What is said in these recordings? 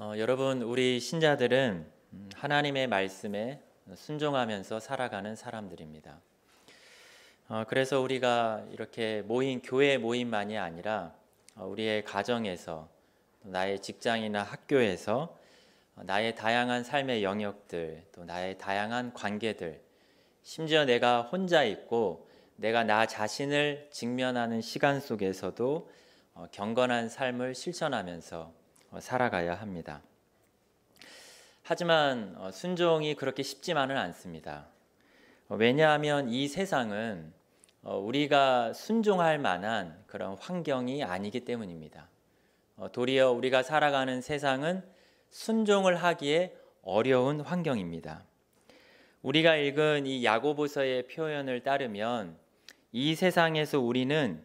여러분, 우리 신자들은 하나님의 말씀에 순종하면서 살아가는 사람들입니다. 그래서 우리가 이렇게 교회 모임만이 아니라 우리의 가정에서, 나의 직장이나 학교에서 나의 다양한 삶의 영역들, 또 나의 다양한 관계들, 심지어 내가 혼자 있고 내가 나 자신을 직면하는 시간 속에서도 경건한 삶을 실천하면서 살아가야 합니다. 하지만 순종이 그렇게 쉽지만은 않습니다. 왜냐하면 이 세상은 우리가 순종할 만한 그런 환경이 아니기 때문입니다. 도리어 우리가 살아가는 세상은 순종을 하기에 어려운 환경입니다. 우리가 읽은 이 야고보서의 표현을 따르면 이 세상에서 우리는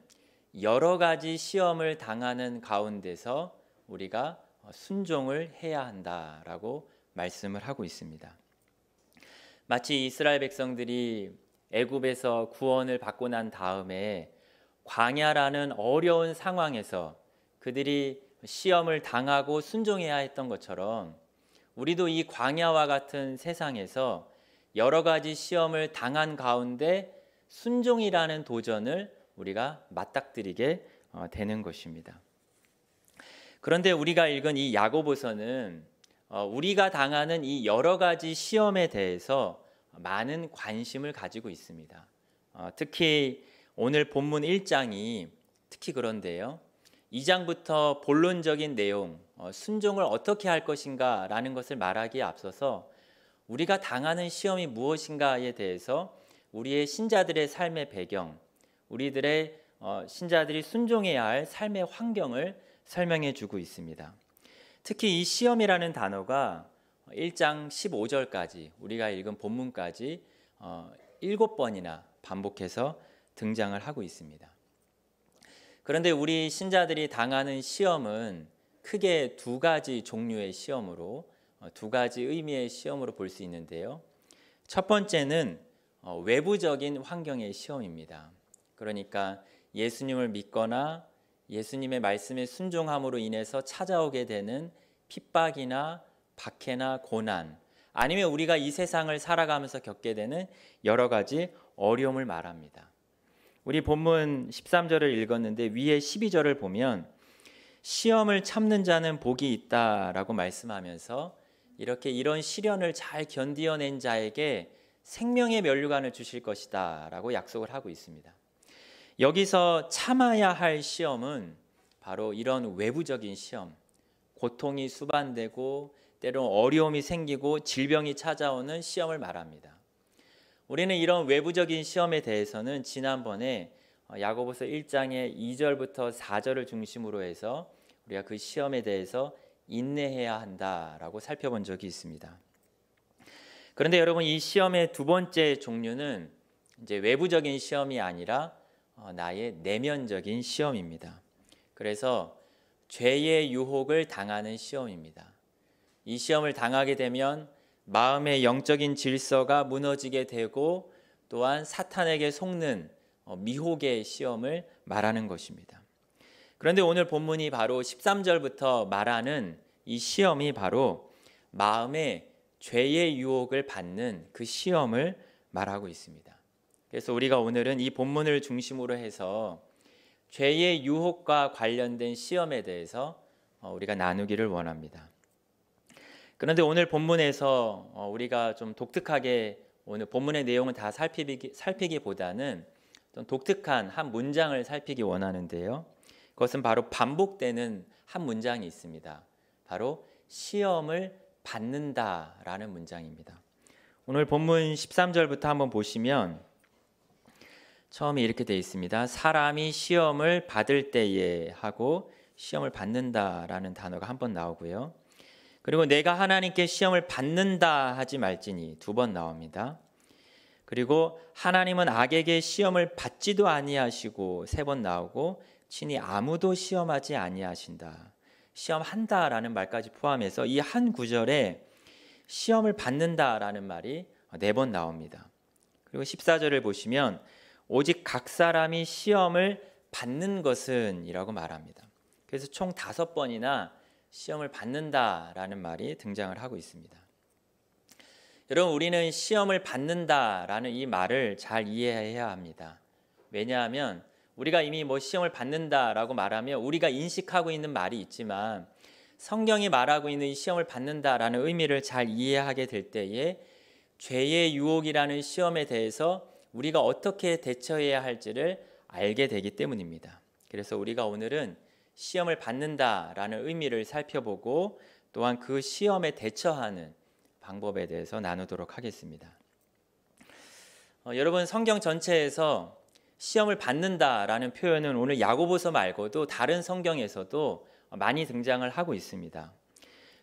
여러 가지 시험을 당하는 가운데서 우리가 순종을 해야 한다라고 말씀을 하고 있습니다. 마치 이스라엘 백성들이 애굽에서 구원을 받고 난 다음에 광야라는 어려운 상황에서 그들이 시험을 당하고 순종해야 했던 것처럼 우리도 이 광야와 같은 세상에서 여러 가지 시험을 당한 가운데 순종이라는 도전을 우리가 맞닥뜨리게 되는 것입니다. 그런데 우리가 읽은 이 야고보서는 우리가 당하는 이 여러 가지 시험에 대해서 많은 관심을 가지고 있습니다. 특히 오늘 본문 1장이 특히 그런데요. 2장부터 본론적인 내용, 순종을 어떻게 할 것인가 라는 것을 말하기에 앞서서 우리가 당하는 시험이 무엇인가에 대해서 우리의 신자들의 삶의 배경, 우리들의 신자들이 순종해야 할 삶의 환경을 설명해 주고 있습니다. 특히 이 시험이라는 단어가 1장 15절까지 우리가 읽은 본문까지 7번이나 반복해서 등장을 하고 있습니다. 그런데 우리 신자들이 당하는 시험은 크게 두 가지 종류의 시험으로, 두 가지 의미의 시험으로 볼 수 있는데요. 첫 번째는 외부적인 환경의 시험입니다. 그러니까 예수님을 믿거나 예수님의 말씀에 순종함으로 인해서 찾아오게 되는 핍박이나 박해나 고난, 아니면 우리가 이 세상을 살아가면서 겪게 되는 여러 가지 어려움을 말합니다. 우리 본문 13절을 읽었는데 위에 12절을 보면 시험을 참는 자는 복이 있다라고 말씀하면서 이런 시련을 잘 견디어낸 자에게 생명의 면류관을 주실 것이다 라고 약속을 하고 있습니다. 여기서 참아야 할 시험은 바로 이런 외부적인 시험, 고통이 수반되고 때론 어려움이 생기고 질병이 찾아오는 시험을 말합니다. 우리는 이런 외부적인 시험에 대해서는 지난번에 야고보서 1장의 2절부터 4절을 중심으로 해서 우리가 그 시험에 대해서 인내해야 한다라고 살펴본 적이 있습니다. 그런데 여러분, 이 시험의 두 번째 종류는 이제 외부적인 시험이 아니라 나의 내면적인 시험입니다. 그래서 죄의 유혹을 당하는 시험입니다. 이 시험을 당하게 되면 마음의 영적인 질서가 무너지게 되고 또한 사탄에게 속는 미혹의 시험을 말하는 것입니다. 그런데 오늘 본문이 바로 13절부터 말하는 이 시험이 바로 마음의 죄의 유혹을 받는 그 시험을 말하고 있습니다. 그래서 우리가 오늘은 이 본문을 중심으로 해서 죄의 유혹과 관련된 시험에 대해서 우리가 나누기를 원합니다. 그런데 오늘 본문에서 우리가 좀 독특하게 오늘 본문의 내용을 다 살피기보다는 좀 독특한 한 문장을 살피기 원하는데요. 그것은 바로 반복되는 한 문장이 있습니다. 바로 시험을 받는다라는 문장입니다. 오늘 본문 13절부터 한번 보시면 처음에 이렇게 되어 있습니다. 사람이 시험을 받을 때에 하고 시험을 받는다라는 단어가 한 번 나오고요. 그리고 내가 하나님께 시험을 받는다 하지 말지니 두 번 나옵니다. 그리고 하나님은 악에게 시험을 받지도 아니하시고 세 번 나오고 친히 아무도 시험하지 아니하신다. 시험한다라는 말까지 포함해서 이 한 구절에 시험을 받는다라는 말이 네 번 나옵니다. 그리고 14절을 보시면 오직 각 사람이 시험을 받는 것은 이라고 말합니다. 그래서 총 5번이나 시험을 받는다라는 말이 등장을 하고 있습니다. 여러분, 우리는 시험을 받는다라는 이 말을 잘 이해해야 합니다. 왜냐하면 우리가 이미 시험을 받는다라고 말하면 우리가 인식하고 있는 말이 있지만 성경이 말하고 있는 이 시험을 받는다라는 의미를 잘 이해하게 될 때에 죄의 유혹이라는 시험에 대해서 우리가 어떻게 대처해야 할지를 알게 되기 때문입니다. 그래서 우리가 오늘은 시험을 받는다라는 의미를 살펴보고 또한 그 시험에 대처하는 방법에 대해서 나누도록 하겠습니다. 여러분, 성경 전체에서 시험을 받는다라는 표현은 오늘 야고보서 말고도 다른 성경에서도 많이 등장을 하고 있습니다.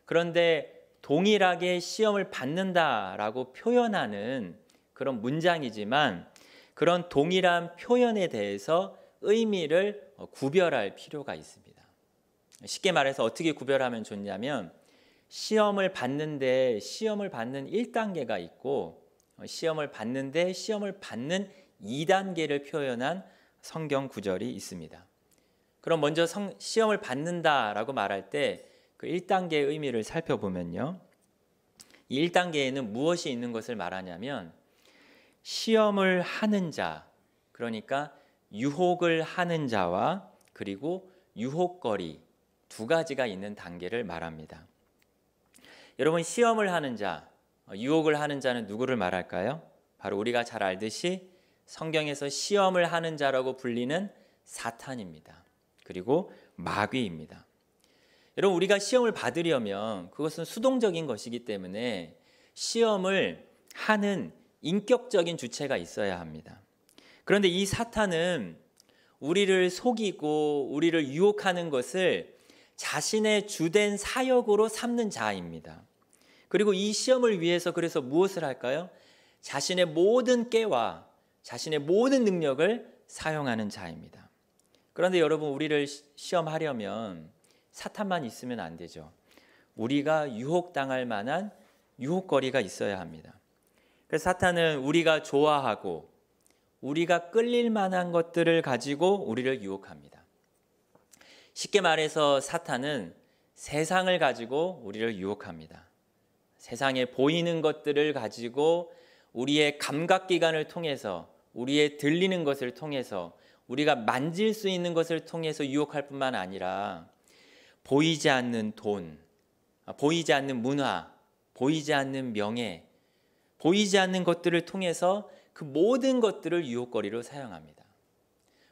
그런데 동일하게 시험을 받는다라고 표현하는 그런 문장이지만 그런 동일한 표현에 대해서 의미를 구별할 필요가 있습니다. 쉽게 말해서 어떻게 구별하면 좋냐면 시험을 받는데 시험을 받는 1단계가 있고 시험을 받는데 시험을 받는 2단계를 표현한 성경 구절이 있습니다. 그럼 먼저 시험을 받는다라고 말할 때 그 1단계의 의미를 살펴보면요. 이 1단계에는 무엇이 있는 것을 말하냐면 시험을 하는 자, 그러니까 유혹을 하는 자와 그리고 유혹거리 두 가지가 있는 단계를 말합니다. 여러분, 시험을 하는 자, 유혹을 하는 자는 누구를 말할까요? 바로 우리가 잘 알듯이 성경에서 시험을 하는 자라고 불리는 사탄입니다. 그리고 마귀입니다. 여러분, 우리가 시험을 받으려면 그것은 수동적인 것이기 때문에 시험을 하는 인격적인 주체가 있어야 합니다. 그런데 이 사탄은 우리를 속이고 우리를 유혹하는 것을 자신의 주된 사역으로 삼는 자입니다. 그리고 이 시험을 위해서 그래서 무엇을 할까요? 자신의 모든 깨와 자신의 모든 능력을 사용하는 자입니다. 그런데 여러분, 우리를 시험하려면 사탄만 있으면 안 되죠. 우리가 유혹당할 만한 유혹거리가 있어야 합니다. 그래서 사탄은 우리가 좋아하고 우리가 끌릴 만한 것들을 가지고 우리를 유혹합니다. 쉽게 말해서 사탄은 세상을 가지고 우리를 유혹합니다. 세상에 보이는 것들을 가지고 우리의 감각기관을 통해서 우리의 들리는 것을 통해서 우리가 만질 수 있는 것을 통해서 유혹할 뿐만 아니라 보이지 않는 돈, 보이지 않는 문화, 보이지 않는 명예, 보이지 않는 것들을 통해서 그 모든 것들을 유혹거리로 사용합니다.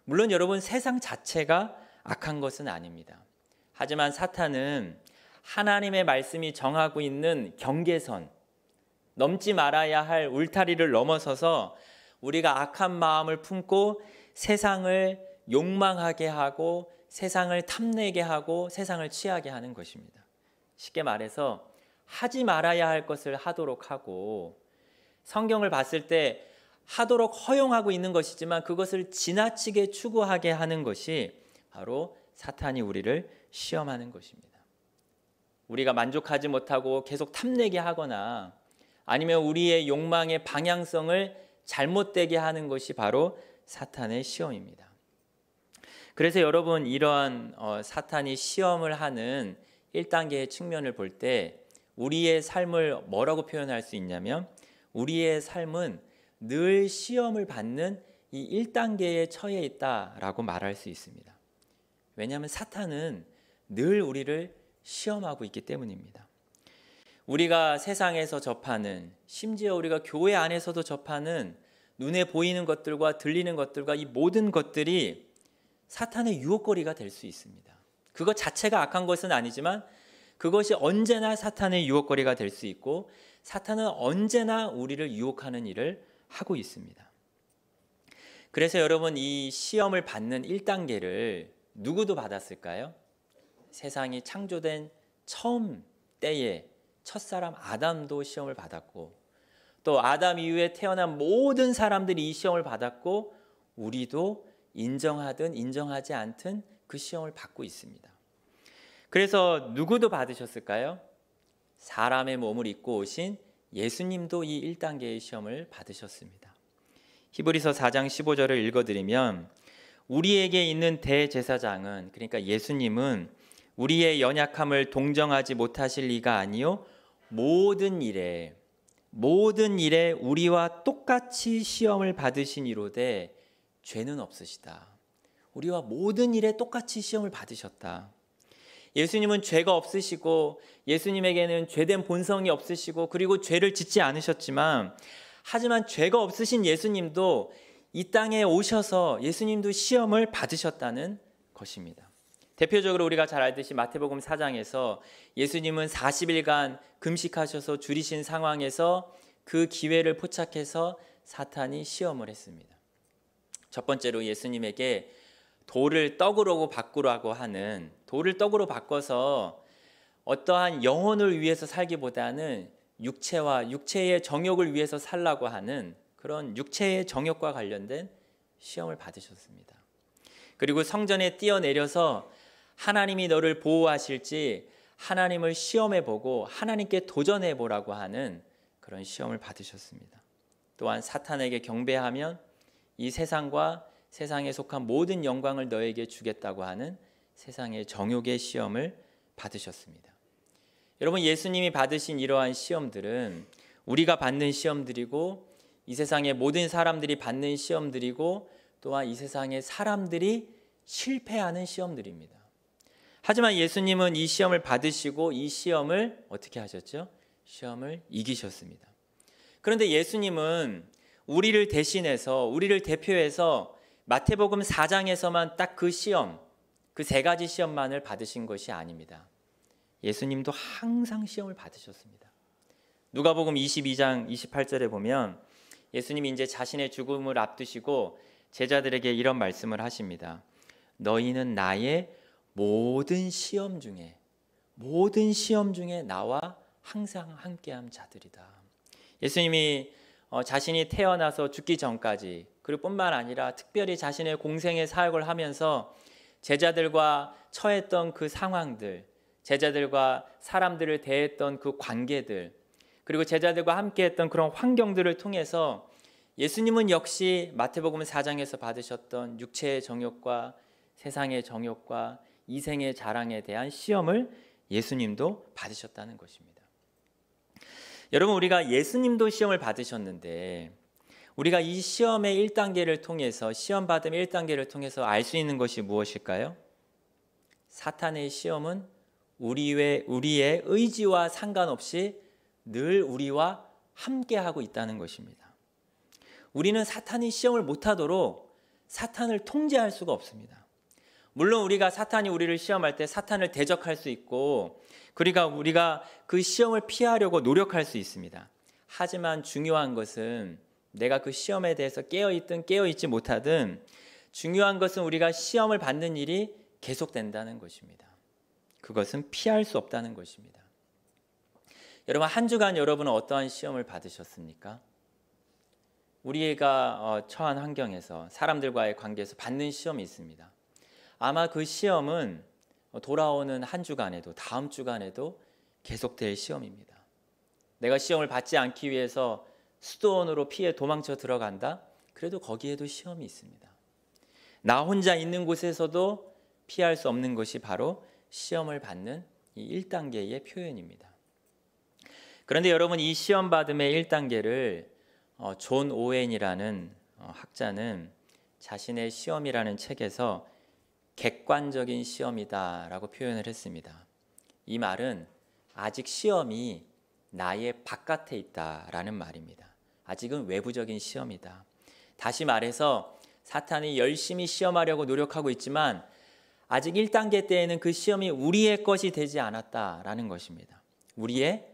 물론 여러분, 세상 자체가 악한 것은 아닙니다. 하지만 사탄은 하나님의 말씀이 정하고 있는 경계선, 넘지 말아야 할 울타리를 넘어서서 우리가 악한 마음을 품고 세상을 욕망하게 하고 세상을 탐내게 하고 세상을 취하게 하는 것입니다. 쉽게 말해서 하지 말아야 할 것을 하도록 하고 성경을 봤을 때 하도록 허용하고 있는 것이지만 그것을 지나치게 추구하게 하는 것이 바로 사탄이 우리를 시험하는 것입니다. 우리가 만족하지 못하고 계속 탐내게 하거나 아니면 우리의 욕망의 방향성을 잘못되게 하는 것이 바로 사탄의 시험입니다. 그래서 여러분, 이러한 사탄이 시험을 하는 1단계의 측면을 볼 때 우리의 삶을 뭐라고 표현할 수 있냐면 우리의 삶은 늘 시험을 받는 이 1단계에 처해 있다라고 말할 수 있습니다. 왜냐하면 사탄은 늘 우리를 시험하고 있기 때문입니다. 우리가 세상에서 접하는, 심지어 우리가 교회 안에서도 접하는 눈에 보이는 것들과 들리는 것들과 이 모든 것들이 사탄의 유혹거리가 될 수 있습니다. 그것 자체가 악한 것은 아니지만 그것이 언제나 사탄의 유혹거리가 될 수 있고 사탄은 언제나 우리를 유혹하는 일을 하고 있습니다. 그래서 여러분, 이 시험을 받는 1단계를 누구도 받았을까요? 세상이 창조된 처음 때에 첫사람 아담도 시험을 받았고 또 아담 이후에 태어난 모든 사람들이 이 시험을 받았고 우리도 인정하든 인정하지 않든 그 시험을 받고 있습니다. 그래서 누구도 받으셨을까요? 사람의 몸을 입고 오신 예수님도 이 1단계의 시험을 받으셨습니다. 히브리서 4장 15절을 읽어드리면 우리에게 있는 대제사장은, 그러니까 예수님은 우리의 연약함을 동정하지 못하실 리가 아니요 모든 일에 우리와 똑같이 시험을 받으시니로되 죄는 없으시다. 우리와 모든 일에 똑같이 시험을 받으셨다. 예수님은 죄가 없으시고 예수님에게는 죄된 본성이 없으시고 그리고 죄를 짓지 않으셨지만, 하지만 죄가 없으신 예수님도 이 땅에 오셔서 예수님도 시험을 받으셨다는 것입니다. 대표적으로 우리가 잘 알듯이 마태복음 4장에서 예수님은 40일간 금식하셔서 줄이신 상황에서 그 기회를 포착해서 사탄이 시험을 했습니다. 첫 번째로 예수님에게 돌을 떡으로 바꾸라고 하는, 돌을 떡으로 바꿔서 어떠한 영혼을 위해서 살기보다는 육체와 육체의 정욕을 위해서 살라고 하는 그런 육체의 정욕과 관련된 시험을 받으셨습니다. 그리고 성전에 뛰어내려서 하나님이 너를 보호하실지 하나님을 시험해 보고 하나님께 도전해 보라고 하는 그런 시험을 받으셨습니다. 또한 사탄에게 경배하면 이 세상과 세상에 속한 모든 영광을 너에게 주겠다고 하는 세상의 정욕의 시험을 받으셨습니다. 여러분, 예수님이 받으신 이러한 시험들은 우리가 받는 시험들이고 이 세상의 모든 사람들이 받는 시험들이고 또한 이 세상의 사람들이 실패하는 시험들입니다. 하지만 예수님은 이 시험을 받으시고 이 시험을 어떻게 하셨죠? 시험을 이기셨습니다. 그런데 예수님은 우리를 대신해서, 우리를 대표해서 마태복음 4장에서만 딱 그 시험, 그 세 가지 시험만을 받으신 것이 아닙니다. 예수님도 항상 시험을 받으셨습니다. 누가복음 22장 28절에 보면 예수님이 이제 자신의 죽음을 앞두시고 제자들에게 이런 말씀을 하십니다. 너희는 나의 모든 시험 중에 나와 항상 함께한 자들이다. 예수님이 자신이 태어나서 죽기 전까지, 그리고 뿐만 아니라 특별히 자신의 공생의 사역을 하면서 제자들과 처했던 그 상황들, 제자들과 사람들을 대했던 그 관계들, 그리고 제자들과 함께했던 그런 환경들을 통해서 예수님은 역시 마태복음 4장에서 받으셨던 육체의 정욕과 세상의 정욕과 이생의 자랑에 대한 시험을 예수님도 받으셨다는 것입니다. 여러분, 우리가 예수님도 시험을 받으셨는데 우리가 이 시험의 1단계를 통해서, 시험 받음의 1단계를 통해서 알 수 있는 것이 무엇일까요? 사탄의 시험은 우리의 의지와 상관없이 늘 우리와 함께하고 있다는 것입니다. 우리는 사탄이 시험을 못하도록 사탄을 통제할 수가 없습니다. 물론 우리가 사탄이 우리를 시험할 때 사탄을 대적할 수 있고, 그러니까 우리가 그 시험을 피하려고 노력할 수 있습니다. 하지만 중요한 것은 내가 그 시험에 대해서 깨어있든 깨어있지 못하든 중요한 것은 우리가 시험을 받는 일이 계속된다는 것입니다. 그것은 피할 수 없다는 것입니다. 여러분, 한 주간 여러분은 어떠한 시험을 받으셨습니까? 우리가 처한 환경에서, 사람들과의 관계에서 받는 시험이 있습니다. 아마 그 시험은 돌아오는 한 주간에도, 다음 주간에도 계속될 시험입니다. 내가 시험을 받지 않기 위해서 수도원으로 피해 도망쳐 들어간다? 그래도 거기에도 시험이 있습니다. 나 혼자 있는 곳에서도 피할 수 없는 것이 바로 시험을 받는 이 1단계의 표현입니다. 그런데 여러분, 이 시험 받음의 1단계를 존 오웬이라는 학자는 자신의 시험이라는 책에서 객관적인 시험이다라고 표현을 했습니다. 이 말은 아직 시험이 나의 바깥에 있다라는 말입니다. 아직은 외부적인 시험이다. 다시 말해서 사탄이 열심히 시험하려고 노력하고 있지만 아직 1단계 때에는 그 시험이 우리의 것이 되지 않았다라는 것입니다. 우리의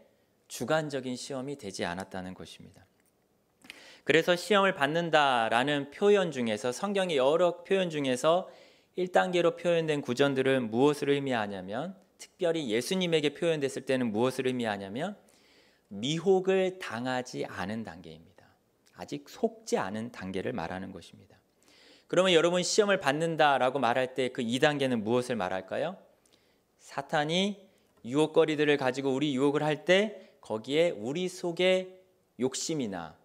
주관적인 시험이 되지 않았다는 것입니다. 그래서 시험을 받는다라는 표현 중에서, 성경의 여러 표현 중에서 1단계로 표현된 구전들은 무엇을 의미하냐면, 특별히 예수님에게 표현됐을 때는 무엇을 의미하냐면 미혹을 당하지 않은 단계입니다. 아직 속지 않은 단계를 말하는 것입니다. 그러면 여러분, 시험을 받는다라고 말할 때 그 2단계는 무엇을 말할까요? 사탄이 유혹거리들을 가지고 우리 유혹을 할 때 거기에 우리 속의 욕심이나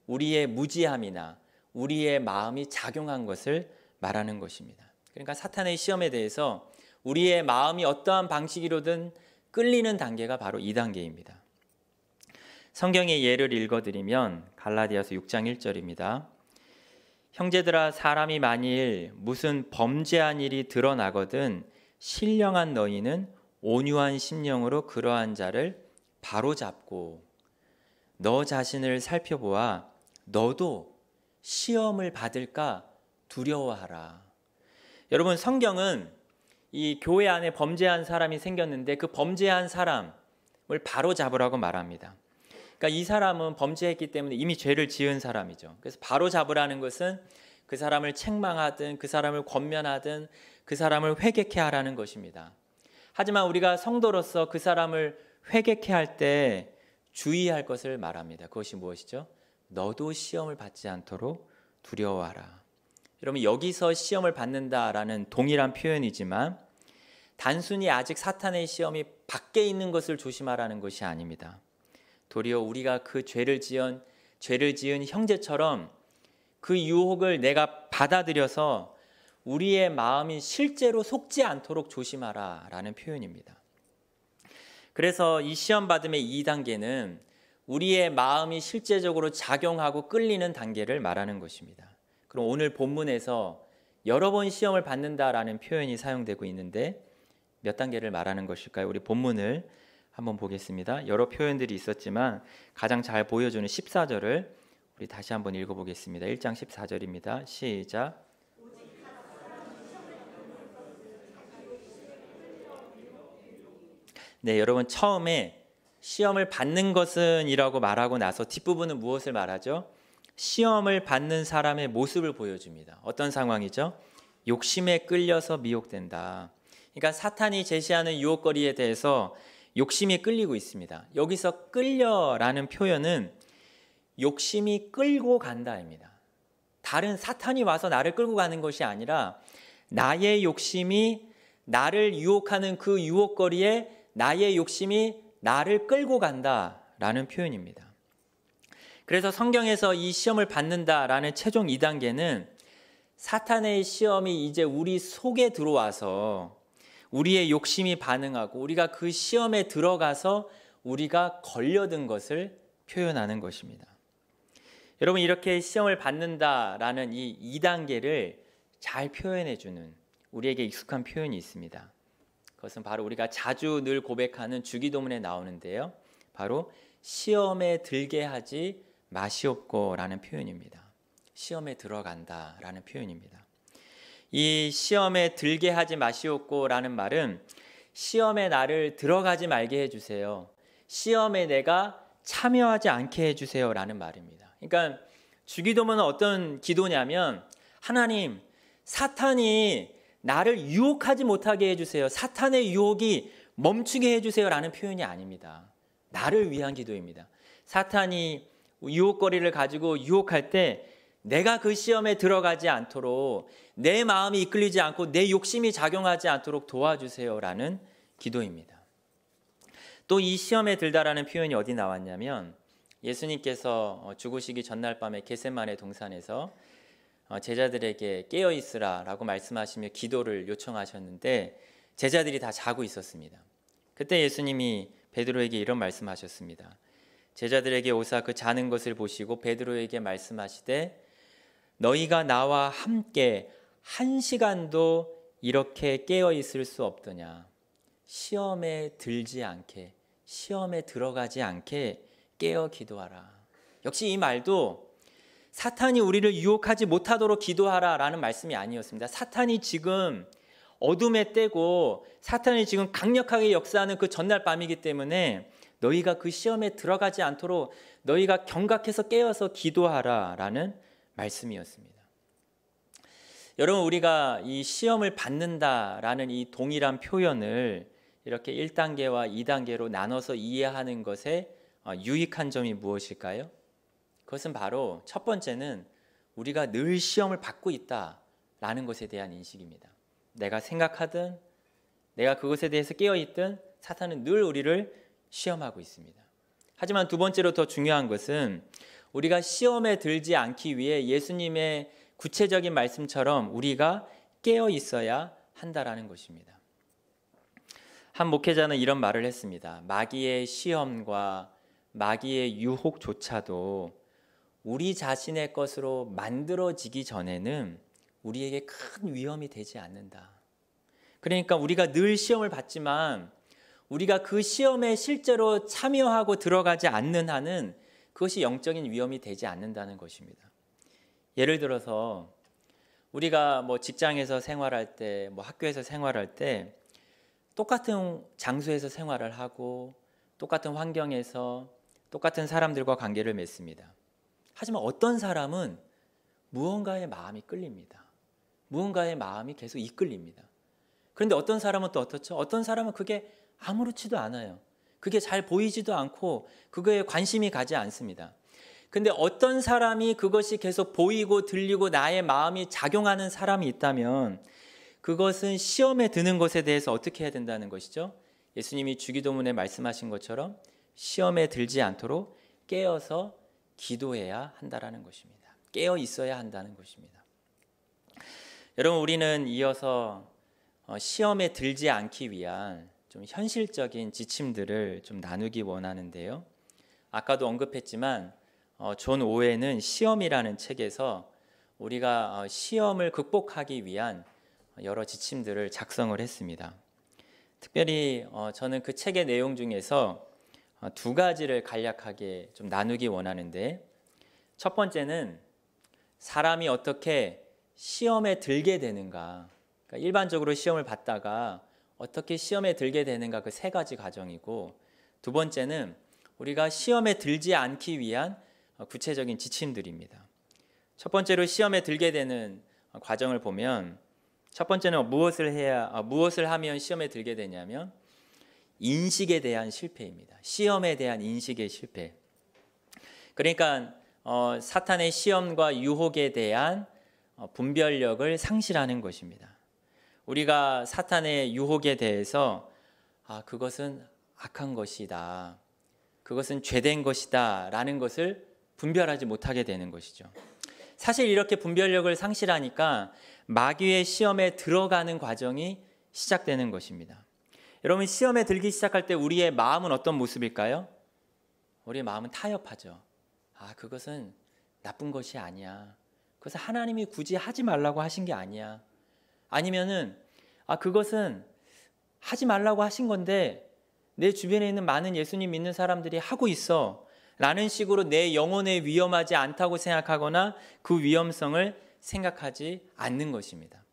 우리의 무지함이나 우리의 마음이 작용한 것을 말하는 것입니다. 그러니까 사탄의 시험에 대해서 우리의 마음이 어떠한 방식으로든 끌리는 단계가 바로 이 단계입니다. 성경의 예를 읽어드리면 갈라디아서 6장 1절입니다. 형제들아, 사람이 만일 무슨 범죄한 일이 드러나거든 신령한 너희는 온유한 심령으로 그러한 자를 바로잡고 너 자신을 살펴보아 너도 시험을 받을까 두려워하라. 여러분, 성경은 이 교회 안에 범죄한 사람이 생겼는데 그 범죄한 사람을 바로잡으라고 말합니다. 그러니까 이 사람은 범죄했기 때문에 이미 죄를 지은 사람이죠. 그래서 바로잡으라는 것은 그 사람을 책망하든 그 사람을 권면하든 그 사람을 회개케 하라는 것입니다. 하지만 우리가 성도로서 그 사람을 회개케 할 때 주의할 것을 말합니다. 그것이 무엇이죠? 너도 시험을 받지 않도록 두려워하라. 여러분, 여기서 시험을 받는다라는 동일한 표현이지만 단순히 아직 사탄의 시험이 밖에 있는 것을 조심하라는 것이 아닙니다. 도리어 우리가 그 죄를 지은 형제처럼 그 유혹을 내가 받아들여서 우리의 마음이 실제로 속지 않도록 조심하라라는 표현입니다. 그래서 이 시험 받음의 2단계는 우리의 마음이 실제적으로 작용하고 끌리는 단계를 말하는 것입니다. 그럼 오늘 본문에서 여러 번 시험을 받는다라는 표현이 사용되고 있는데 몇 단계를 말하는 것일까요? 우리 본문을 한번 보겠습니다. 여러 표현들이 있었지만 가장 잘 보여주는 14절을 우리 다시 한번 읽어보겠습니다. 1장 14절입니다. 시작. 네, 여러분, 처음에 시험을 받는 것은 이라고 말하고 나서 뒷부분은 무엇을 말하죠? 시험을 받는 사람의 모습을 보여줍니다. 어떤 상황이죠? 욕심에 끌려서 미혹된다. 그러니까 사탄이 제시하는 유혹거리에 대해서 욕심이 끌리고 있습니다. 여기서 끌려라는 표현은 욕심이 끌고 간다입니다. 다른 사탄이 와서 나를 끌고 가는 것이 아니라 나의 욕심이 나를 유혹하는 그 유혹거리에 나의 욕심이 나를 끌고 간다라는 표현입니다. 그래서 성경에서 이 시험을 받는다라는 최종 2단계는 사탄의 시험이 이제 우리 속에 들어와서 우리의 욕심이 반응하고 우리가 그 시험에 들어가서 우리가 걸려든 것을 표현하는 것입니다. 여러분, 이렇게 시험을 받는다라는 이 2단계를 잘 표현해주는 우리에게 익숙한 표현이 있습니다. 그것은 바로 우리가 자주 늘 고백하는 주기도문에 나오는데요. 바로 시험에 들게 하지 마시옵고라는 표현입니다. 시험에 들어간다라는 표현입니다. 이 시험에 들게 하지 마시옵고라는 말은 시험에 나를 들어가지 말게 해주세요. 시험에 내가 참여하지 않게 해주세요라는 말입니다. 그러니까 주기도문은 어떤 기도냐면 하나님, 사탄이 나를 유혹하지 못하게 해주세요. 사탄의 유혹이 멈추게 해주세요라는 표현이 아닙니다. 나를 위한 기도입니다. 사탄이 유혹거리를 가지고 유혹할 때 내가 그 시험에 들어가지 않도록 내 마음이 이끌리지 않고 내 욕심이 작용하지 않도록 도와주세요라는 기도입니다. 또 이 시험에 들다라는 표현이 어디 나왔냐면 예수님께서 죽으시기 전날 밤에 겟세마네 동산에서 제자들에게 깨어 있으라라고 말씀하시며 기도를 요청하셨는데 제자들이 다 자고 있었습니다. 그때 예수님이 베드로에게 이런 말씀하셨습니다. 제자들에게 오사 그 자는 것을 보시고 베드로에게 말씀하시되 너희가 나와 함께 1시간도 이렇게 깨어 있을 수 없더냐. 시험에 들지 않게, 시험에 들어가지 않게 깨어 기도하라. 역시 이 말도 사탄이 우리를 유혹하지 못하도록 기도하라라는 말씀이 아니었습니다. 사탄이 지금 어둠의 때고 사탄이 지금 강력하게 역사하는 그 전날 밤이기 때문에 너희가 그 시험에 들어가지 않도록 너희가 경각해서 깨어서 기도하라라는 말씀이었습니다. 여러분, 우리가 이 시험을 받는다라는 이 동일한 표현을 이렇게 1단계와 2단계로 나눠서 이해하는 것의 유익한 점이 무엇일까요? 그것은 바로 첫 번째는 우리가 늘 시험을 받고 있다라는 것에 대한 인식입니다. 내가 생각하든 내가 그것에 대해서 깨어있든 사탄은 늘 우리를 시험하고 있습니다. 하지만 두 번째로 더 중요한 것은 우리가 시험에 들지 않기 위해 예수님의 구체적인 말씀처럼 우리가 깨어 있어야 한다라는 것입니다. 한 목회자는 이런 말을 했습니다. 마귀의 시험과 마귀의 유혹조차도 우리 자신의 것으로 만들어지기 전에는 우리에게 큰 위험이 되지 않는다. 그러니까 우리가 늘 시험을 받지만 우리가 그 시험에 실제로 참여하고 들어가지 않는 한은 그것이 영적인 위험이 되지 않는다는 것입니다. 예를 들어서 우리가 직장에서 생활할 때, 학교에서 생활할 때 똑같은 장소에서 생활을 하고 똑같은 환경에서 똑같은 사람들과 관계를 맺습니다. 하지만 어떤 사람은 무언가의 마음이 끌립니다. 무언가의 마음이 계속 이끌립니다. 그런데 어떤 사람은 또 어떻죠? 어떤 사람은 그게 아무렇지도 않아요. 그게 잘 보이지도 않고 그거에 관심이 가지 않습니다. 근데 어떤 사람이 그것이 계속 보이고 들리고 나의 마음이 작용하는 사람이 있다면 그것은 시험에 드는 것에 대해서 어떻게 해야 된다는 것이죠? 예수님이 주기도문에 말씀하신 것처럼 시험에 들지 않도록 깨어서 기도해야 한다라는 것입니다. 깨어 있어야 한다는 것입니다. 여러분, 우리는 이어서 시험에 들지 않기 위한 좀 현실적인 지침들을 좀 나누기 원하는데요. 아까도 언급했지만 존 오웬은 시험이라는 책에서 우리가 시험을 극복하기 위한 여러 지침들을 작성을 했습니다. 특별히 저는 그 책의 내용 중에서 두 가지를 간략하게 좀 나누기 원하는데, 첫 번째는 사람이 어떻게 시험에 들게 되는가, 그러니까 일반적으로 시험을 받다가 어떻게 시험에 들게 되는가, 그 세 가지 과정이고, 두 번째는 우리가 시험에 들지 않기 위한 구체적인 지침들입니다. 첫 번째로 시험에 들게 되는 과정을 보면, 첫 번째는 무엇을 하면 시험에 들게 되냐면 인식에 대한 실패입니다. 시험에 대한 인식의 실패. 그러니까 사탄의 시험과 유혹에 대한 분별력을 상실하는 것입니다. 우리가 사탄의 유혹에 대해서 그것은 악한 것이다, 그것은 죄된 것이다 라는 것을 분별하지 못하게 되는 것이죠. 사실 이렇게 분별력을 상실하니까 마귀의 시험에 들어가는 과정이 시작되는 것입니다. 여러분, 시험에 들기 시작할 때 우리의 마음은 어떤 모습일까요? 우리의 마음은 타협하죠. 그것은 나쁜 것이 아니야. 그것은 하나님이 굳이 하지 말라고 하신 게 아니야. 아니면은 그것은 하지 말라고 하신 건데 내 주변에 있는 많은 예수님 믿는 사람들이 하고 있어 라는 식으로 내 영혼에 위험하지 않다고 생각하거나 그 위험성을 생각하지 않는 것입니다.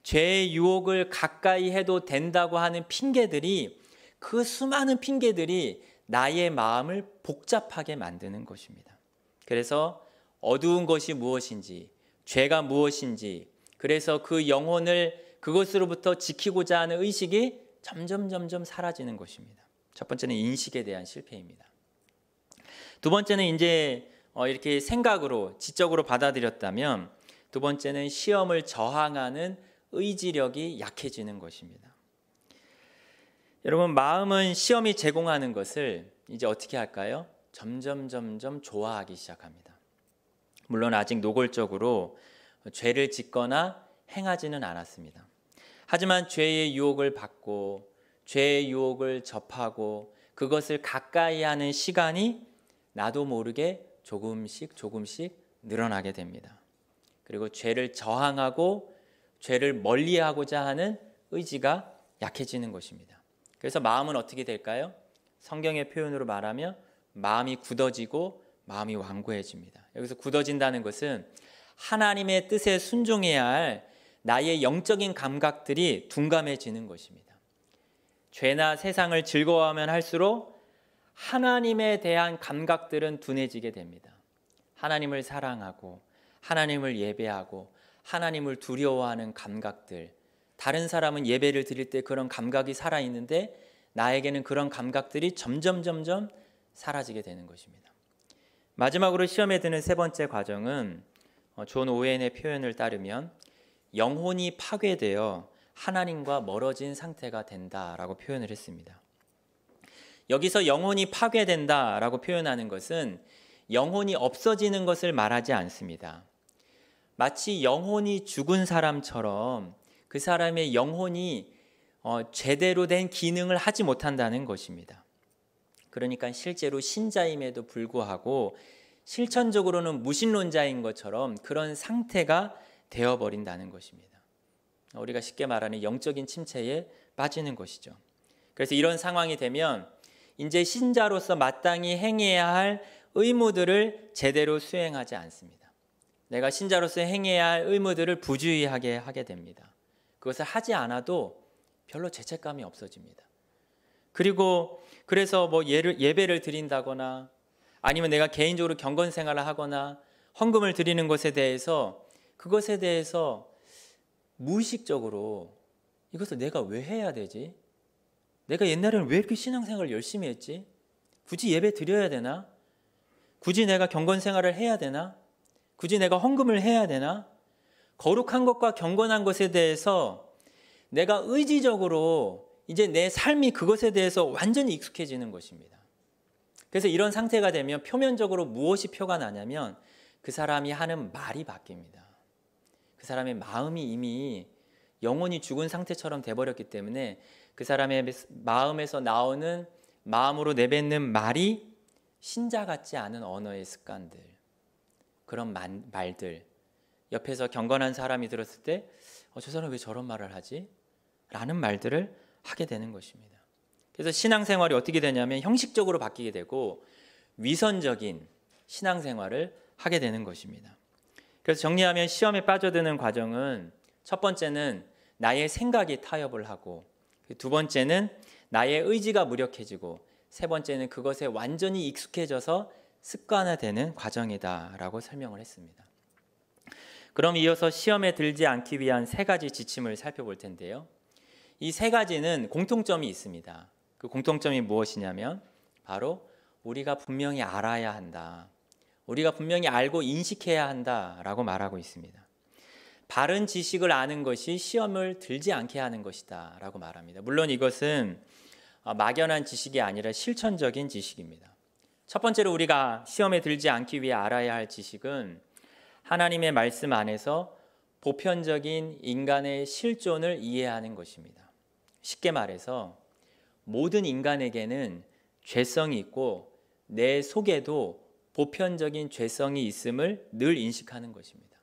죄의 유혹을 가까이 해도 된다고 하는 핑계들이, 그 수많은 핑계들이 나의 마음을 복잡하게 만드는 것입니다. 그래서 어두운 것이 무엇인지, 죄가 무엇인지, 그래서 그 영혼을 그것으로부터 지키고자 하는 의식이 점점 사라지는 것입니다. 첫 번째는 인식에 대한 실패입니다. 두 번째는 이제 이렇게 생각으로, 지적으로 받아들였다면, 두 번째는 시험을 저항하는 의지력이 약해지는 것입니다. 여러분, 마음은 시험이 제공하는 것을 이제 어떻게 할까요? 점점 좋아하기 시작합니다. 물론 아직 노골적으로 죄를 짓거나 행하지는 않았습니다. 하지만 죄의 유혹을 받고 죄의 유혹을 접하고 그것을 가까이 하는 시간이 나도 모르게 조금씩 늘어나게 됩니다. 그리고 죄를 저항하고 죄를 멀리하고자 하는 의지가 약해지는 것입니다. 그래서 마음은 어떻게 될까요? 성경의 표현으로 말하면 마음이 굳어지고 마음이 완고해집니다. 여기서 굳어진다는 것은 하나님의 뜻에 순종해야 할 나의 영적인 감각들이 둔감해지는 것입니다. 죄나 세상을 즐거워하면 할수록 하나님에 대한 감각들은 둔해지게 됩니다. 하나님을 사랑하고 하나님을 예배하고 하나님을 두려워하는 감각들, 다른 사람은 예배를 드릴 때 그런 감각이 살아있는데 나에게는 그런 감각들이 점점 사라지게 되는 것입니다. 마지막으로 시험에 드는 세 번째 과정은 존 오웬의 표현을 따르면 영혼이 파괴되어 하나님과 멀어진 상태가 된다라고 표현을 했습니다. 여기서 영혼이 파괴된다라고 표현하는 것은 영혼이 없어지는 것을 말하지 않습니다. 마치 영혼이 죽은 사람처럼 그 사람의 영혼이 제대로 된 기능을 하지 못한다는 것입니다. 그러니까 실제로 신자임에도 불구하고 실천적으로는 무신론자인 것처럼 그런 상태가 되어버린다는 것입니다. 우리가 쉽게 말하는 영적인 침체에 빠지는 것이죠. 그래서 이런 상황이 되면 이제 신자로서 마땅히 행해야 할 의무들을 제대로 수행하지 않습니다. 내가 신자로서 행해야 할 의무들을 부주의하게 하게 됩니다. 그것을 하지 않아도 별로 죄책감이 없어집니다. 그리고 그래서 예배를 드린다거나 아니면 내가 개인적으로 경건 생활을 하거나 헌금을 드리는 것에 대해서 그것에 대해서 무의식적으로 이것을 내가 왜 해야 되지? 내가 옛날에는 왜 이렇게 신앙생활을 열심히 했지? 굳이 예배 드려야 되나? 굳이 내가 경건 생활을 해야 되나? 굳이 내가 헌금을 해야 되나? 거룩한 것과 경건한 것에 대해서 내가 의지적으로 이제 내 삶이 그것에 대해서 완전히 익숙해지는 것입니다. 그래서 이런 상태가 되면 표면적으로 무엇이 표가 나냐면 그 사람이 하는 말이 바뀝니다. 그 사람의 마음이 이미 영혼이 죽은 상태처럼 돼버렸기 때문에 그 사람의 마음에서 나오는 마음으로 내뱉는 말이 신자 같지 않은 언어의 습관들, 그런 말들, 옆에서 경건한 사람이 들었을 때 저 사람 왜 저런 말을 하지? 라는 말들을 하게 되는 것입니다. 그래서 신앙생활이 어떻게 되냐면 형식적으로 바뀌게 되고 위선적인 신앙생활을 하게 되는 것입니다. 그래서 정리하면 시험에 빠져드는 과정은 첫 번째는 나의 생각이 타협을 하고, 두 번째는 나의 의지가 무력해지고, 세 번째는 그것에 완전히 익숙해져서 습관화되는 과정이다라고 설명을 했습니다. 그럼 이어서 시험에 들지 않기 위한 세 가지 지침을 살펴볼 텐데요. 이 세 가지는 공통점이 있습니다. 그 공통점이 무엇이냐면 바로 우리가 분명히 알아야 한다. 우리가 분명히 알고 인식해야 한다라고 말하고 있습니다. 바른 지식을 아는 것이 시험을 들지 않게 하는 것이다 라고 말합니다. 물론 이것은 막연한 지식이 아니라 실천적인 지식입니다. 첫 번째로 우리가 시험에 들지 않기 위해 알아야 할 지식은 하나님의 말씀 안에서 보편적인 인간의 실존을 이해하는 것입니다. 쉽게 말해서 모든 인간에게는 죄성이 있고 내 속에도 보편적인 죄성이 있음을 늘 인식하는 것입니다.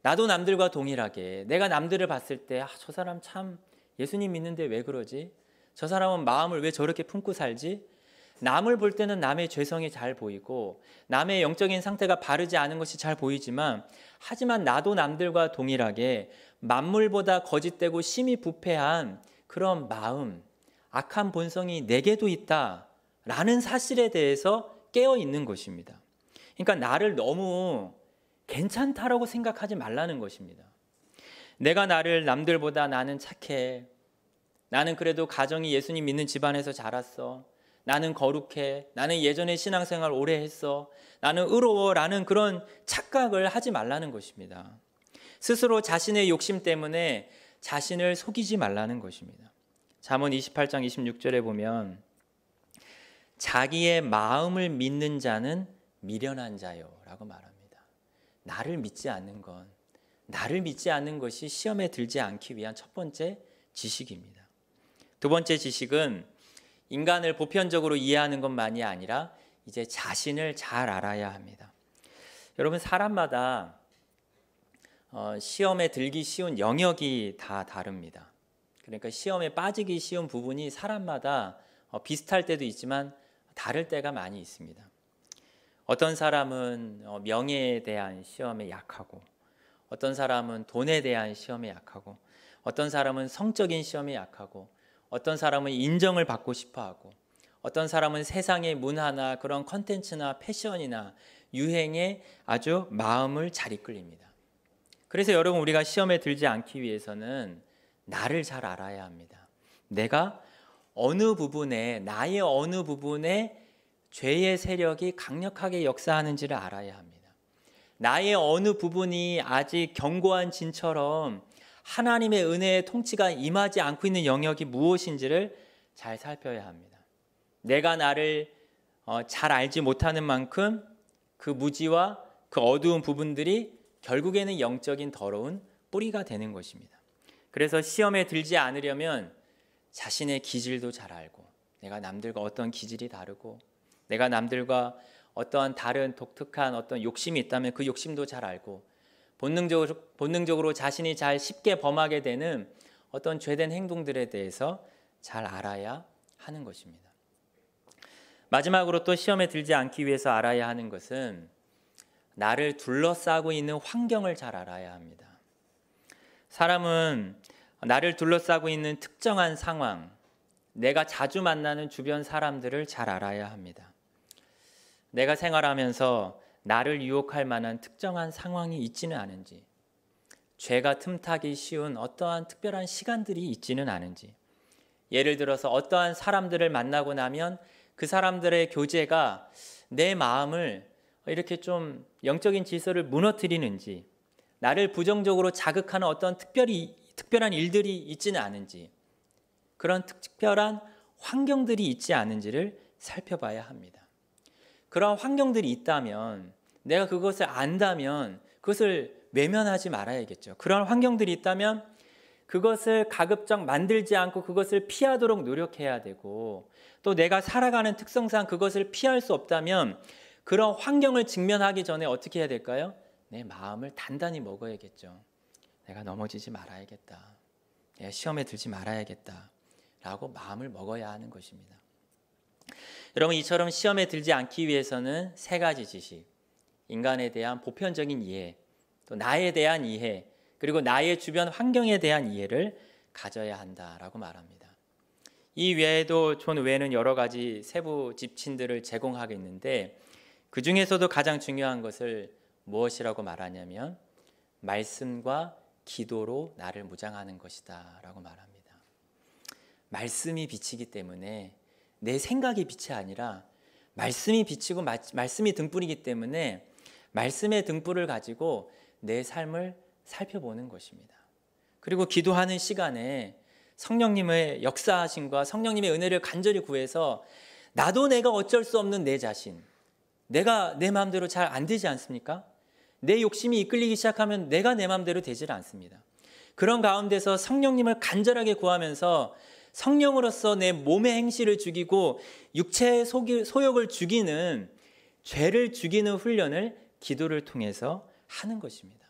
나도 남들과 동일하게 내가 남들을 봤을 때 저 사람 참 예수님 믿는데 왜 그러지? 저 사람은 마음을 왜 저렇게 품고 살지? 남을 볼 때는 남의 죄성이 잘 보이고 남의 영적인 상태가 바르지 않은 것이 잘 보이지만, 하지만 나도 남들과 동일하게 만물보다 거짓되고 심히 부패한 그런 마음, 악한 본성이 내게도 있다라는 사실에 대해서 깨어 있는 것입니다. 그러니까 나를 너무 괜찮다라고 생각하지 말라는 것입니다. 내가 나를 남들보다 나는 착해, 나는 그래도 가정이 예수님 믿는 집안에서 자랐어, 나는 거룩해, 나는 예전에 신앙생활 오래 했어, 나는 의로워라는 그런 착각을 하지 말라는 것입니다. 스스로 자신의 욕심 때문에 자신을 속이지 말라는 것입니다. 잠언 28장 26절에 보면 자기의 마음을 믿는 자는 미련한 자요 라고 말합니다. 나를 믿지 않는 건, 나를 믿지 않는 것이 시험에 들지 않기 위한 첫 번째 지식입니다. 두 번째 지식은 인간을 보편적으로 이해하는 것만이 아니라 이제 자신을 잘 알아야 합니다. 여러분, 사람마다 시험에 들기 쉬운 영역이 다 다릅니다. 그러니까 시험에 빠지기 쉬운 부분이 사람마다 비슷할 때도 있지만 다를 때가 많이 있습니다. 어떤 사람은 명예에 대한 시험에 약하고, 어떤 사람은 돈에 대한 시험에 약하고, 어떤 사람은 성적인 시험에 약하고, 어떤 사람은 인정을 받고 싶어하고, 어떤 사람은 세상의 문화나 그런 컨텐츠나 패션이나 유행에 아주 마음을 잘 이끌립니다. 그래서 여러분, 우리가 시험에 들지 않기 위해서는 나를 잘 알아야 합니다. 내가 어느 부분에, 나의 어느 부분에 죄의 세력이 강력하게 역사하는지를 알아야 합니다. 나의 어느 부분이 아직 견고한 진처럼 하나님의 은혜의 통치가 임하지 않고 있는 영역이 무엇인지를 잘 살펴야 합니다. 내가 나를 잘 알지 못하는 만큼 그 무지와 그 어두운 부분들이 결국에는 영적인 더러운 뿌리가 되는 것입니다. 그래서 시험에 들지 않으려면 자신의 기질도 잘 알고, 내가 남들과 어떤 기질이 다르고, 내가 남들과 어떠한 다른 독특한 어떤 욕심이 있다면 그 욕심도 잘 알고, 본능적으로 자신이 잘 쉽게 범하게 되는 어떤 죄된 행동들에 대해서 잘 알아야 하는 것입니다. 마지막으로 또 시험에 들지 않기 위해서 알아야 하는 것은 나를 둘러싸고 있는 환경을 잘 알아야 합니다. 사람은 나를 둘러싸고 있는 특정한 상황, 내가 자주 만나는 주변 사람들을 잘 알아야 합니다. 내가 생활하면서 나를 유혹할 만한 특정한 상황이 있지는 않은지, 죄가 틈타기 쉬운 어떠한 특별한 시간들이 있지는 않은지, 예를 들어서 어떠한 사람들을 만나고 나면 그 사람들의 교제가 내 마음을 이렇게 좀 영적인 질서를 무너뜨리는지, 나를 부정적으로 자극하는 어떤 특별한 일들이 있지는 않은지, 그런 특별한 환경들이 있지 않은지를 살펴봐야 합니다. 그런 환경들이 있다면, 내가 그것을 안다면 그것을 외면하지 말아야겠죠. 그런 환경들이 있다면 그것을 가급적 만들지 않고 그것을 피하도록 노력해야 되고, 또 내가 살아가는 특성상 그것을 피할 수 없다면 그런 환경을 직면하기 전에 어떻게 해야 될까요? 내 마음을 단단히 먹어야겠죠. 내가 넘어지지 말아야겠다. 내가 시험에 들지 말아야겠다. 라고 마음을 먹어야 하는 것입니다. 여러분, 이처럼 시험에 들지 않기 위해서는 세 가지 지식, 인간에 대한 보편적인 이해, 또 나에 대한 이해, 그리고 나의 주변 환경에 대한 이해를 가져야 한다라고 말합니다. 이 외에도 존 웨는 여러 가지 세부 지침들을 제공하겠는데, 그 중에서도 가장 중요한 것을 무엇이라고 말하냐면 말씀과 기도로 나를 무장하는 것이다 라고 말합니다. 말씀이 빛이기 때문에, 내 생각이 빛이 아니라 말씀이 빛이고 말씀이 등불이기 때문에 말씀의 등불을 가지고 내 삶을 살펴보는 것입니다. 그리고 기도하는 시간에 성령님의 역사하심과 성령님의 은혜를 간절히 구해서 나도 내가 어쩔 수 없는 내 자신, 내가 내 마음대로 잘 안 되지 않습니까? 내 욕심이 이끌리기 시작하면 내가 내 마음대로 되질 않습니다. 그런 가운데서 성령님을 간절하게 구하면서 성령으로서 내 몸의 행실을 죽이고 육체의 소욕을 죽이는, 죄를 죽이는 훈련을 기도를 통해서 하는 것입니다.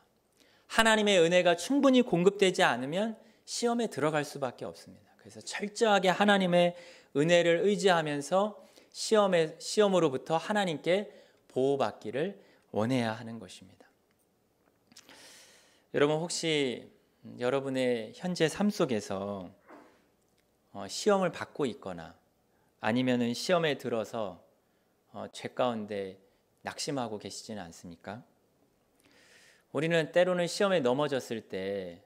하나님의 은혜가 충분히 공급되지 않으면 시험에 들어갈 수밖에 없습니다. 그래서 철저하게 하나님의 은혜를 의지하면서 시험으로부터 하나님께 보호받기를 원해야 하는 것입니다. 여러분, 혹시 여러분의 현재 삶 속에서 시험을 받고 있거나 아니면은 시험에 들어서 죄 가운데 낙심하고 계시지는 않습니까? 우리는 때로는 시험에 넘어졌을 때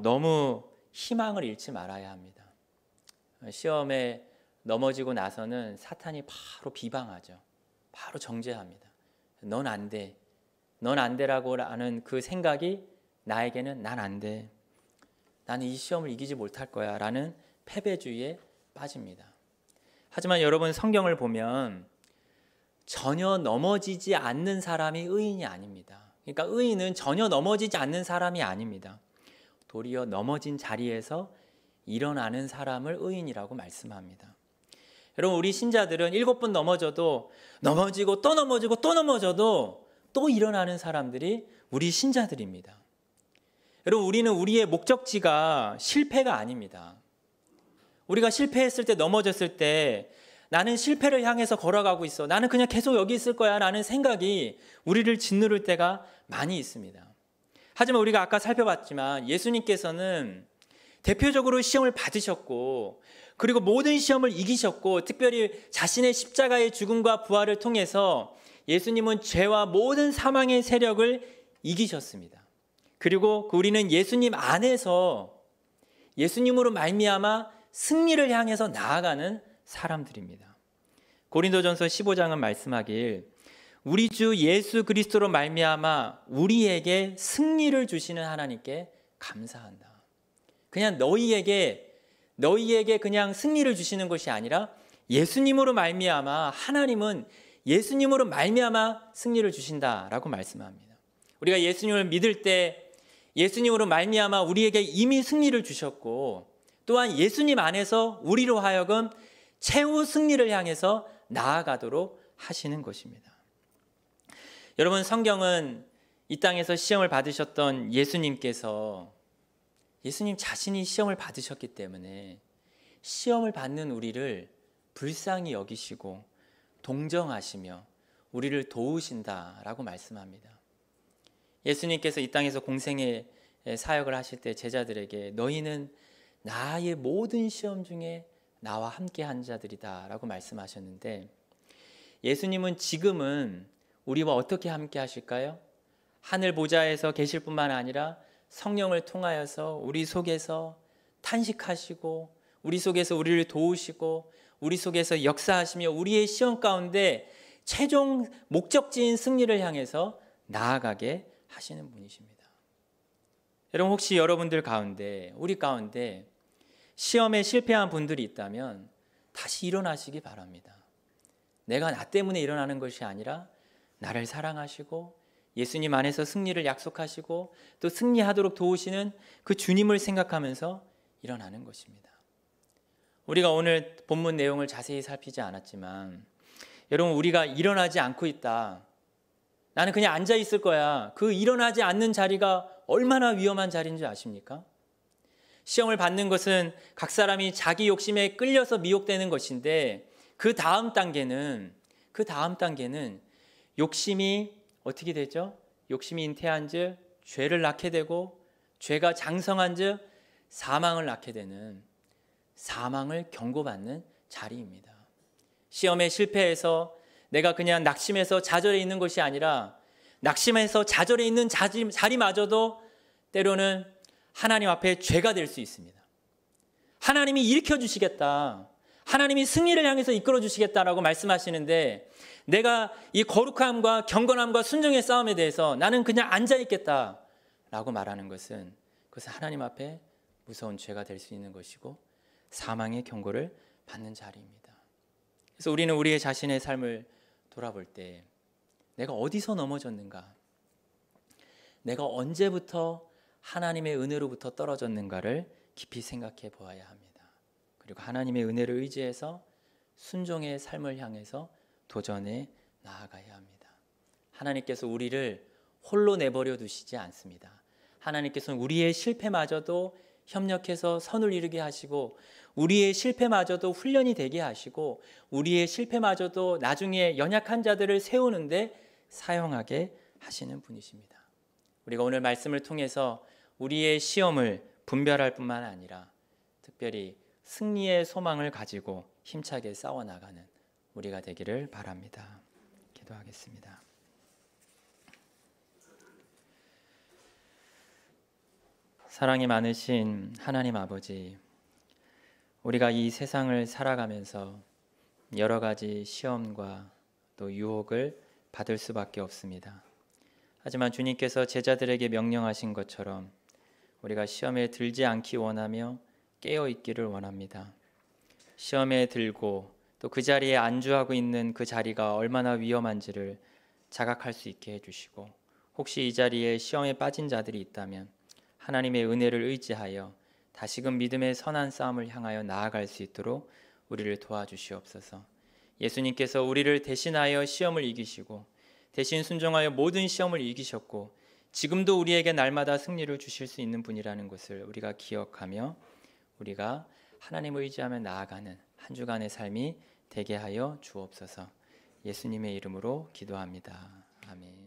너무 희망을 잃지 말아야 합니다. 시험에 넘어지고 나서는 사탄이 바로 비방하죠. 바로 정죄합니다. 넌 안 돼. 넌 안 되라고 하는 그 생각이 나에게는 난 안 돼. 나는 이 시험을 이기지 못할 거야 라는 패배주의에 빠집니다. 하지만 여러분, 성경을 보면 전혀 넘어지지 않는 사람이 의인이 아닙니다. 그러니까 의인은 전혀 넘어지지 않는 사람이 아닙니다. 도리어 넘어진 자리에서 일어나는 사람을 의인이라고 말씀합니다. 여러분, 우리 신자들은 7번 넘어져도 넘어지고 또 넘어지고 또 넘어져도 또 일어나는 사람들이 우리 신자들입니다. 여러분, 우리는 우리의 목적지가 실패가 아닙니다. 우리가 실패했을 때, 넘어졌을 때 나는 실패를 향해서 걸어가고 있어, 나는 그냥 계속 여기 있을 거야 라는 생각이 우리를 짓누를 때가 많이 있습니다. 하지만 우리가 아까 살펴봤지만 예수님께서는 대표적으로 시험을 받으셨고, 그리고 모든 시험을 이기셨고, 특별히 자신의 십자가의 죽음과 부활을 통해서 예수님은 죄와 모든 사망의 세력을 이기셨습니다. 그리고 우리는 예수님 안에서 예수님으로 말미암아 승리를 향해서 나아가는 사람들입니다. 고린도전서 15장은 말씀하길 우리 주 예수 그리스도로 말미암아 우리에게 승리를 주시는 하나님께 감사한다. 그냥 너희에게 그냥 승리를 주시는 것이 아니라 예수님으로 말미암아, 하나님은 예수님으로 말미암아 승리를 주신다라고 말씀합니다. 우리가 예수님을 믿을 때 예수님으로 말미암아 우리에게 이미 승리를 주셨고 또한 예수님 안에서 우리로 하여금 최후 승리를 향해서 나아가도록 하시는 것입니다. 여러분, 성경은 이 땅에서 시험을 받으셨던 예수님께서 예수님 자신이 시험을 받으셨기 때문에 시험을 받는 우리를 불쌍히 여기시고 동정하시며 우리를 도우신다라고 말씀합니다. 예수님께서 이 땅에서 공생의 사역을 하실 때 제자들에게 너희는 나의 모든 시험 중에 나와 함께 한 자들이다 라고 말씀하셨는데, 예수님은 지금은 우리와 어떻게 함께 하실까요? 하늘 보좌에서 계실 뿐만 아니라 성령을 통하여서 우리 속에서 탄식하시고 우리 속에서 우리를 도우시고 우리 속에서 역사하시며 우리의 시험 가운데 최종 목적지인 승리를 향해서 나아가게 하시는 분이십니다. 여러분, 혹시 여러분들 가운데, 우리 가운데 시험에 실패한 분들이 있다면 다시 일어나시기 바랍니다. 내가 나 때문에 일어나는 것이 아니라 나를 사랑하시고 예수님 안에서 승리를 약속하시고 또 승리하도록 도우시는 그 주님을 생각하면서 일어나는 것입니다. 우리가 오늘 본문 내용을 자세히 살피지 않았지만 여러분, 우리가 일어나지 않고 있다, 나는 그냥 앉아 있을 거야, 그 일어나지 않는 자리가 얼마나 위험한 자리인지 아십니까? 시험을 받는 것은 각 사람이 자기 욕심에 끌려서 미혹되는 것인데 그 다음 단계는 욕심이 어떻게 되죠? 욕심이 잉태한 즉 죄를 낳게 되고 죄가 장성한 즉 사망을 낳게 되는, 사망을 경고받는 자리입니다. 시험에 실패해서 내가 그냥 낙심해서 좌절해 있는 것이 아니라 낙심해서 좌절해 있는 자리마저도 때로는 하나님 앞에 죄가 될 수 있습니다. 하나님이 일으켜 주시겠다, 하나님이 승리를 향해서 이끌어 주시겠다라고 말씀하시는데 내가 이 거룩함과 경건함과 순종의 싸움에 대해서 나는 그냥 앉아있겠다라고 말하는 것은 그것은 하나님 앞에 무서운 죄가 될 수 있는 것이고 사망의 경고를 받는 자리입니다. 그래서 우리는 우리의 자신의 삶을 돌아볼 때 내가 어디서 넘어졌는가, 내가 언제부터 하나님의 은혜로부터 떨어졌는가를 깊이 생각해 보아야 합니다. 그리고 하나님의 은혜를 의지해서 순종의 삶을 향해서 도전해 나아가야 합니다. 하나님께서 우리를 홀로 내버려 두시지 않습니다. 하나님께서는 우리의 실패마저도 협력해서 선을 이루게 하시고 우리의 실패마저도 훈련이 되게 하시고 우리의 실패마저도 나중에 연약한 자들을 세우는데 사용하게 하시는 분이십니다. 우리가 오늘 말씀을 통해서 우리의 시험을 분별할 뿐만 아니라 특별히 승리의 소망을 가지고 힘차게 싸워나가는 우리가 되기를 바랍니다. 기도하겠습니다. 사랑이 많으신 하나님 아버지, 우리가 이 세상을 살아가면서 여러 가지 시험과 또 유혹을 받을 수밖에 없습니다. 하지만 주님께서 제자들에게 명령하신 것처럼 우리가 시험에 들지 않기 원하며 깨어 있기를 원합니다. 시험에 들고 또 그 자리에 안주하고 있는 그 자리가 얼마나 위험한지를 자각할 수 있게 해주시고, 혹시 이 자리에 시험에 빠진 자들이 있다면 하나님의 은혜를 의지하여 다시금 믿음의 선한 싸움을 향하여 나아갈 수 있도록 우리를 도와주시옵소서. 예수님께서 우리를 대신하여 시험을 이기시고 대신 순종하여 모든 시험을 이기셨고 지금도 우리에게 날마다 승리를 주실 수 있는 분이라는 것을 우리가 기억하며 우리가 하나님을 의지하며 나아가는 한 주간의 삶이 되게 하여 주옵소서. 예수님의 이름으로 기도합니다. 아멘.